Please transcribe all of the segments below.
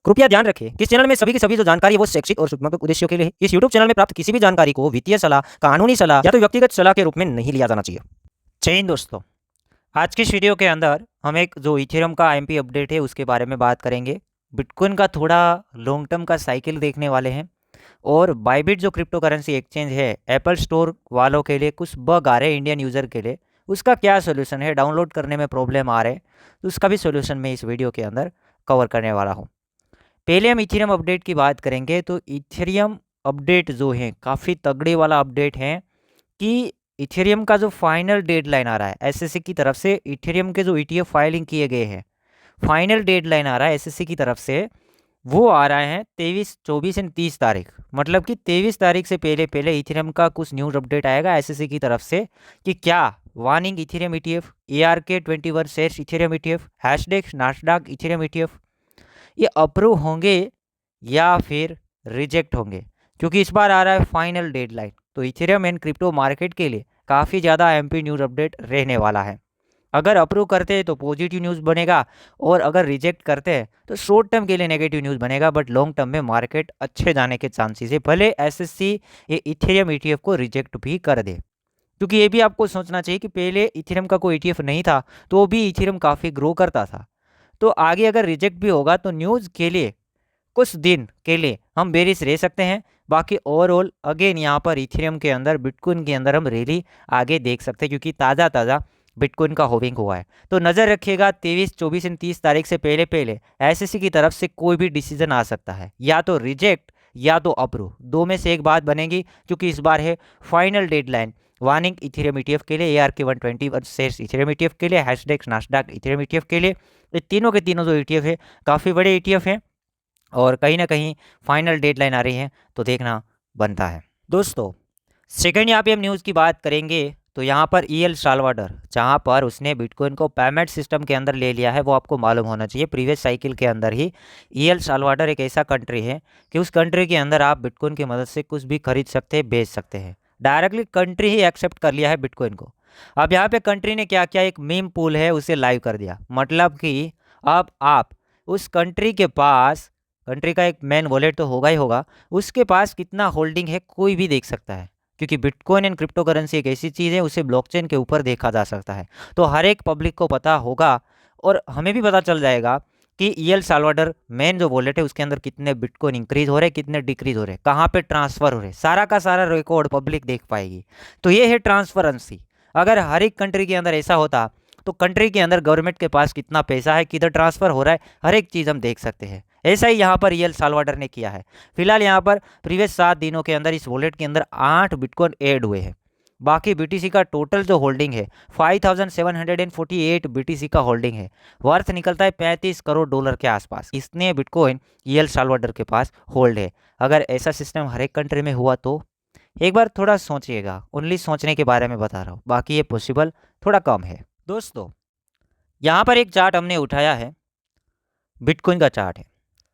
कृपया ध्यान रखें कि इस चैनल में सभी की सभी जो जानकारी है वो शैक्षिक और सूचनात्मक उद्देश्यों के लिए है। इस यूट्यूब चैनल में प्राप्त किसी भी जानकारी को वित्तीय सलाह, कानूनी सलाह या तो व्यक्तिगत सलाह के रूप में नहीं लिया जाना चाहिए। जय हिंद दोस्तों, आज की इस वीडियो के अंदर हम एक जो इथेरियम का आईएमपी अपडेट है उसके बारे में बात करेंगे। बिटकॉइन का थोड़ा लॉन्ग टर्म का साइकिल देखने वाले हैं और बाइबिट जो क्रिप्टो करेंसी एक्सचेंज है, एप्पल स्टोर वालों के लिए कुछ बग आ रहे हैं इंडियन यूज़र के लिए, उसका क्या सोल्यूशन है, डाउनलोड करने में प्रॉब्लम आ रहे हैं तो उसका भी सोल्यूशन मैं इस वीडियो के अंदर कवर करने वाला हूँ। पहले हम इथेरियम अपडेट की बात करेंगे तो इथेरियम अपडेट जो है काफ़ी तगड़े वाला अपडेट है कि इथेरियम का जो फाइनल डेडलाइन आ रहा है एसएससी की तरफ से, इथेरियम के जो ईटीएफ फाइलिंग किए गए हैं फाइनल डेडलाइन आ रहा है एसएससी की तरफ से, वो आ रहा है 23, 24 एंड 30 तारीख। मतलब कि 23 तारीख से पहले पहले इथेरियम का कुछ न्यूज़ अपडेट आएगा एसएससी की तरफ से कि क्या warning Ethereum ETF, ARK21 shares Ethereum ETF, Hashdex Nasdaq Ethereum ETF ये अप्रूव होंगे या फिर रिजेक्ट होंगे, क्योंकि इस बार आ रहा है फाइनल डेडलाइन। तो इथेरियम एंड क्रिप्टो मार्केट के लिए काफ़ी ज़्यादा एमपी न्यूज़ अपडेट रहने वाला है। अगर अप्रूव करते हैं तो पॉजिटिव न्यूज़ बनेगा और अगर रिजेक्ट करते हैं तो शॉर्ट टर्म के लिए नेगेटिव न्यूज़ बनेगा, बट लॉन्ग टर्म में मार्केट अच्छे जाने के चांसेस है। भले एसएससी ये इथेरियम ईटीएफ को रिजेक्ट भी कर दे, क्योंकि ये भी आपको सोचना चाहिए कि पहले इथेरियम का कोई ईटीएफ नहीं था तो भी इथेरियम काफ़ी ग्रो करता था। तो आगे अगर रिजेक्ट भी होगा तो न्यूज़ के लिए कुछ दिन के लिए हम बेरिश रह सकते हैं। बाकी ओवरऑल अगेन यहाँ पर इथेरियम के अंदर, बिटकॉइन के अंदर हम रैली आगे देख सकते हैं, क्योंकि ताज़ा बिटकॉइन का होविंग हुआ है। तो नज़र रखिएगा 23, 24 एंड 30 तारीख से पहले पहले एसएससी की तरफ से कोई भी डिसीजन आ सकता है, या तो रिजेक्ट या तो अप्रूव, दो में से एक बात बनेगी, क्योंकि इस बार है final deadline warning Ethereum ETF के लिए, ARK121 शेयर्स इथेरियम ईटीएफ के लिए, हैशडेक्स नास्डैक इथेरियम ईटीएफ के लिए। ये तीनों के तीनों जो ईटीएफ है काफ़ी बड़े ईटीएफ हैं और कहीं ना कहीं फाइनल डेडलाइन आ रही है तो देखना बनता है। दोस्तों सेकंड यहाँ पे हम न्यूज़ की बात करेंगे तो यहाँ पर EL साल्वाडोर, जहाँ पर उसने बिटकॉइन को पेमेंट सिस्टम के अंदर ले लिया है, वो आपको मालूम होना चाहिए। प्रीवियस साइकिल के अंदर ही EL साल्वाडोर एक ऐसा कंट्री है कि उस कंट्री के अंदर आप बिटकॉइन की मदद से कुछ भी खरीद सकते हैं, बेच सकते हैं। डायरेक्टली कंट्री ही एक्सेप्ट कर लिया है बिटकॉइन को। अब यहाँ पे कंट्री ने क्या किया, एक मीम पूल है उसे लाइव कर दिया। मतलब कि अब आप उस कंट्री के पास, कंट्री का एक मेन वॉलेट तो होगा ही होगा, उसके पास कितना होल्डिंग है कोई भी देख सकता है, क्योंकि बिटकॉइन एंड क्रिप्टो करेंसी एक ऐसी चीज़ है उसे ब्लॉकचेन के ऊपर देखा जा सकता है। तो हर एक पब्लिक को पता होगा और हमें भी पता चल जाएगा कि EL साल्वाडोर मेन जो वॉलेट है उसके अंदर कितने बिटकॉइन इंक्रीज हो रहे, कितने डिक्रीज हो रहे, कहाँ पे ट्रांसफ़र हो रहे, सारा का सारा रिकॉर्ड पब्लिक देख पाएगी। तो ये है ट्रांसपेरेंसी। अगर हर एक कंट्री के अंदर ऐसा होता तो कंट्री के अंदर गवर्नमेंट के पास कितना पैसा है, किधर ट्रांसफ़र हो रहा है, हर एक चीज़ हम देख सकते हैं। ऐसा ही यहाँ पर EL साल्वाडोर ने किया है। फिलहाल यहाँ पर प्रीवियस 7 दिनों के अंदर इस वॉलेट के अंदर 8 बिटकॉइन ऐड हुए हैं। बाकी BTC का टोटल जो होल्डिंग है 5748 BTC का होल्डिंग है, वर्थ निकलता है $35 करोड़ के आसपास। इतने बिटकॉइन EL साल्वाडोर के पास होल्ड है। अगर ऐसा सिस्टम हर एक कंट्री में हुआ तो एक बार थोड़ा सोचिएगा, ओनली सोचने के बारे में बता रहा हूँ, बाकी ये पॉसिबल थोड़ा कम है। दोस्तों यहाँ पर एक चार्ट हमने उठाया है, बिटकॉइन का चार्ट है।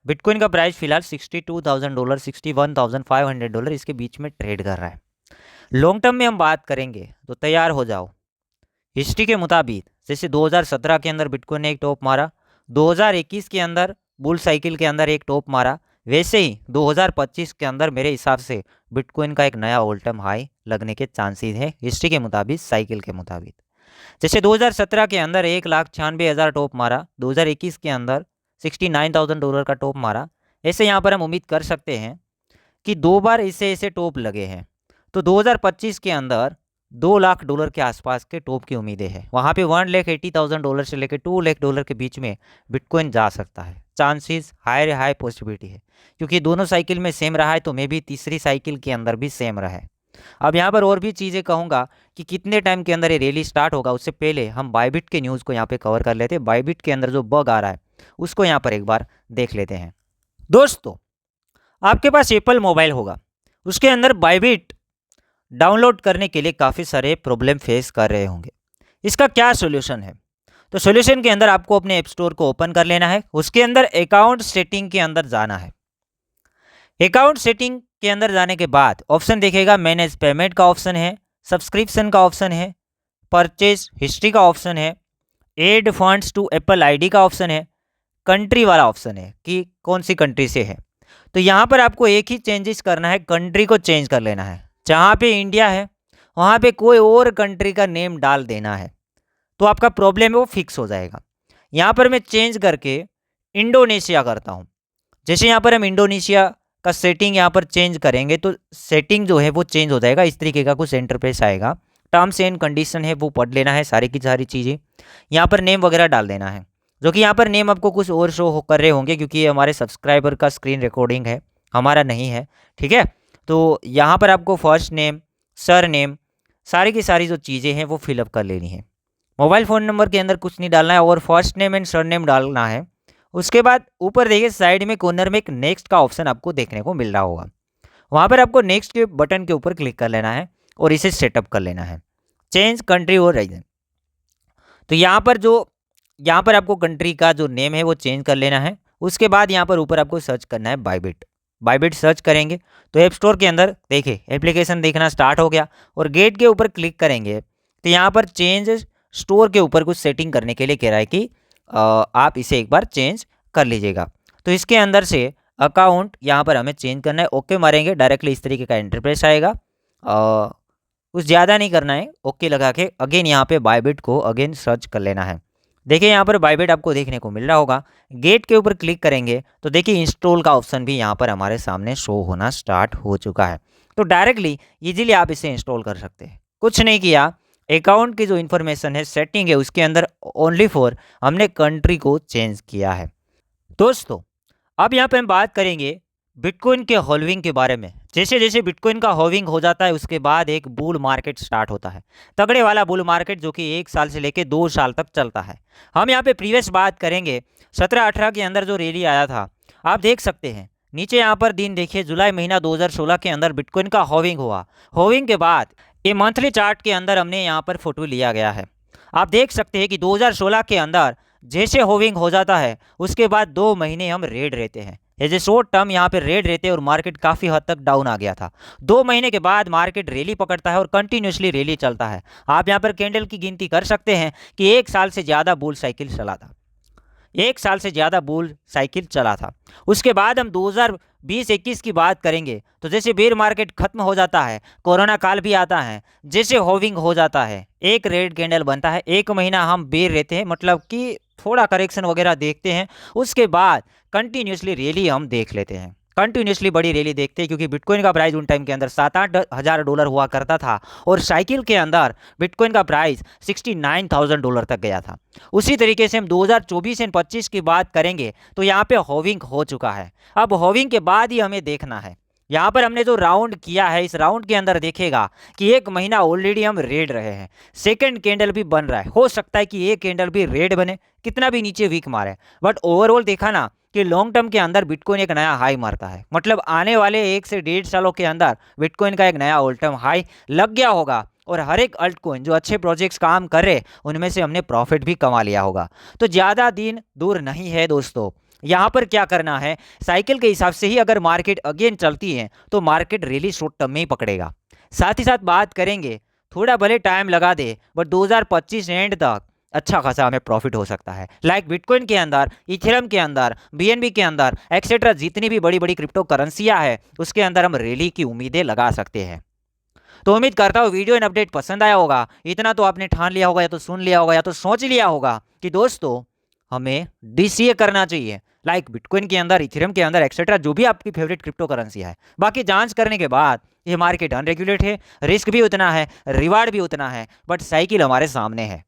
बिटकॉइन का प्राइस फिलहाल $62,000, $61,500 इसके बीच में ट्रेड कर रहा है। लॉन्ग टर्म में हम बात करेंगे तो तैयार हो जाओ। हिस्ट्री के मुताबिक जैसे 2017 के अंदर बिटकॉइन ने एक टॉप मारा, 2021 के अंदर बुल साइकिल के अंदर एक टॉप मारा, वैसे ही 2025 के अंदर मेरे हिसाब से बिटकॉइन का एक नया ऑल टाइम हाई लगने के चांसेस हैं हिस्ट्री के मुताबिक, साइकिल के मुताबिक। जैसे 2017 के अंदर 1,96,000 टॉप मारा, 2021 के अंदर $69,000 का टॉप मारा। ऐसे यहाँ पर हम उम्मीद कर सकते हैं कि 2 बार ऐसे टॉप लगे हैं, तो 2025 के अंदर $2 लाख के आसपास के टॉप की उम्मीदें हैं। वहाँ पे $1,80,000 से लेकर $2 लाख के बीच में बिटकॉइन जा सकता है। चांसेस हाई पॉसिबिलिटी है, क्योंकि दोनों साइकिल में सेम रहा है तो मे भी तीसरी साइकिल के अंदर भी सेम रहा है। अब यहाँ पर और भी चीज़ें कहूँगा कि कितने टाइम के अंदर ये रैली स्टार्ट होगा, उससे पहले हम बाइबिट के न्यूज़ को यहाँ पे कवर कर लेते हैं। बाइबिट के अंदर जो बग आ रहा है उसको यहाँ पर एक बार देख लेते हैं। दोस्तों आपके पास एप्पल मोबाइल होगा, उसके अंदर बाइबिट डाउनलोड करने के लिए काफ़ी सारे प्रॉब्लम फेस कर रहे होंगे। इसका क्या सोल्यूशन है? तो सोल्यूशन के अंदर आपको अपने ऐप स्टोर को ओपन कर लेना है, उसके अंदर अकाउंट सेटिंग के अंदर जाना है। अकाउंट सेटिंग के अंदर जाने के बाद ऑप्शन देखेगा, मैनेज पेमेंट का ऑप्शन है, सब्सक्रिप्शन का ऑप्शन है, परचेज हिस्ट्री का ऑप्शन है, add funds to Apple ID का ऑप्शन है, कंट्री वाला ऑप्शन है कि कौन सी कंट्री से है। तो यहाँ पर आपको एक ही चेंजेस करना है, कंट्री को चेंज कर लेना है। जहाँ पे इंडिया है वहाँ पे कोई और कंट्री का नेम डाल देना है, तो आपका प्रॉब्लम है वो फिक्स हो जाएगा। यहाँ पर मैं चेंज करके इंडोनेशिया करता हूँ। जैसे यहाँ पर हम इंडोनेशिया का सेटिंग यहाँ पर चेंज करेंगे तो सेटिंग जो है वो चेंज हो जाएगा। इस तरीके का कुछ इंटरफेस आएगा। टर्म्स एंड कंडीशन है वो पढ़ लेना है, सारी की सारी चीज़ें। यहाँ पर नेम वगैरह डाल देना है, जो कि यहाँ पर नेम आपको कुछ और शो कर रहे होंगे क्योंकि ये हमारे सब्सक्राइबर का स्क्रीन रिकॉर्डिंग है, हमारा नहीं है। ठीक है, तो यहाँ पर आपको फर्स्ट नेम, सर नेम, सारी की सारी जो चीज़ें हैं वो फिलअप कर लेनी है। मोबाइल फ़ोन नंबर के अंदर कुछ नहीं डालना है और first name and sir name डालना है। उसके बाद ऊपर देखिए साइड में कॉर्नर में एक नेक्स्ट का ऑप्शन आपको देखने को मिल रहा होगा। वहाँ पर आपको नेक्स्ट के बटन के ऊपर क्लिक कर लेना है और इसे सेटअप कर लेना है, चेंज कंट्री और रीजन। तो यहाँ पर आपको कंट्री का जो नेम है वो चेंज कर लेना है। उसके बाद यहाँ पर ऊपर आपको सर्च करना है बाइबिट सर्च करेंगे तो ऐप स्टोर के अंदर देखिए एप्लीकेशन देखना स्टार्ट हो गया और गेट के ऊपर क्लिक करेंगे तो यहाँ पर चेंज स्टोर के ऊपर कुछ सेटिंग करने के लिए कह रहा है कि आप इसे एक बार चेंज कर लीजिएगा। तो इसके अंदर से अकाउंट यहाँ पर हमें चेंज करना है। ओके मारेंगे, डायरेक्टली इस तरीके का इंटरफेस आएगा। कुछ ज़्यादा नहीं करना है, ओके लगा के अगेन यहाँ पे बाइबिट को अगेन सर्च कर लेना है। देखिए यहाँ पर बाइबिट आपको देखने को मिल रहा होगा। गेट के ऊपर क्लिक करेंगे तो देखिए इंस्टॉल का ऑप्शन भी यहाँ पर हमारे सामने शो होना स्टार्ट हो चुका है। तो डायरेक्टली इजीली आप इसे इंस्टॉल कर सकते हैं। कुछ नहीं किया, अकाउंट की जो इन्फॉर्मेशन है सेटिंग है उसके अंदर ओनली फॉर हमने कंट्री को चेंज किया है। दोस्तों अब यहाँ पे हम बात करेंगे बिटकॉइन के होल्डिंग के बारे में। जैसे जैसे बिटकॉइन का होल्डिंग हो जाता है उसके बाद एक बुल मार्केट स्टार्ट होता है, तगड़े वाला बुल मार्केट जो कि 1 साल से लेके 2 साल तक चलता है। हम यहाँ पे प्रीवियस बात करेंगे 17-18 के अंदर जो रैली आया था, आप देख सकते हैं नीचे यहाँ पर दिन देखिए जुलाई महीना 2016 के अंदर बिटकॉइन का होल्डिंग हुआ। होल्डिंग के बाद ये मंथली चार्ट के अंदर हमने यहाँ पर फोटो लिया गया है। आप देख सकते हैं कि 2016 के अंदर जैसे होल्डिंग हो जाता है उसके बाद 2 महीने हम रेड रहते हैं, एज ए शॉर्ट टर्म यहाँ पे रेड रहते हैं और मार्केट काफ़ी हद तक डाउन आ गया था। 2 महीने के बाद मार्केट रैली पकड़ता है और कंटिन्यूसली रैली चलता है। आप यहाँ पर कैंडल की गिनती कर सकते हैं कि 1 साल से ज़्यादा बुल साइकिल चला था, 1 साल से ज़्यादा बुल साइकिल चला था। उसके बाद हम 2020-21 की बात करेंगे तो जैसे बेयर मार्केट खत्म हो जाता है, कोरोना काल भी आता है, जैसे होल्डिंग हो जाता है, एक रेड कैंडल बनता है, 1 महीना हम बेयर रहते हैं, मतलब कि थोड़ा करेक्शन वगैरह देखते हैं। उसके बाद कंटिन्यूसली रैली हम देख लेते हैं, कंटिन्यूसली बड़ी रैली देखते हैं क्योंकि बिटकॉइन का प्राइस उन टाइम के अंदर 7-8 हज़ार डॉलर हुआ करता था और साइकिल के अंदर बिटकॉइन का प्राइस $69,000 तक गया था। उसी तरीके से हम 2024 एंड 25 की बात करेंगे तो यहाँ पे होल्डिंग हो चुका है। अब होल्डिंग के बाद ही हमें देखना है, यहाँ पर हमने जो राउंड किया है इस राउंड के अंदर देखेगा कि 1 महीना ऑलरेडी हम रेड रहे हैं, सेकंड कैंडल भी बन रहा है, हो सकता है कि ये कैंडल भी रेड बने, कितना भी नीचे वीक मारे, बट ओवरऑल देखा ना कि लॉन्ग टर्म के अंदर बिटकॉइन एक नया हाई मारता है। मतलब आने वाले 1 से 1.5 सालों के अंदर बिटकॉइन का एक नया ऑल टाइम हाई लग गया होगा और हर एक अल्ट कॉइन जो अच्छे प्रोजेक्ट्स काम कर रहे उनमें से हमने प्रॉफिट भी कमा लिया होगा। तो ज़्यादा दिन दूर नहीं है दोस्तों। यहाँ पर क्या करना है, साइकिल के हिसाब से ही अगर मार्केट अगेन चलती है तो मार्केट रैली शॉर्ट टर्म में ही पकड़ेगा। साथ ही साथ बात करेंगे थोड़ा भले टाइम लगा दे बट 2025 एंड तक अच्छा खासा हमें प्रॉफिट हो सकता है। लाइक बिटकॉइन के अंदर, इथेरियम के अंदर, बीएनबी के अंदर एक्सेट्रा जितनी भी बड़ी बड़ी क्रिप्टो करेंसियाँ है उसके अंदर हम रैली की उम्मीदें लगा सकते हैं। तो उम्मीद करता हूँ वीडियो एंड अपडेट पसंद आया होगा। इतना तो आपने ठान लिया होगा या तो सुन लिया होगा या तो सोच लिया होगा कि दोस्तों हमें डीसीए करना चाहिए, लाइक बिटकॉइन के अंदर, इथेरियम के अंदर एक्सेट्रा जो भी आपकी फेवरेट क्रिप्टो करेंसी है। बाकी जांच करने के बाद ये मार्केट अनरेगुलेट है, रिस्क भी उतना है, रिवार्ड भी उतना है, बट साइकिल हमारे सामने है।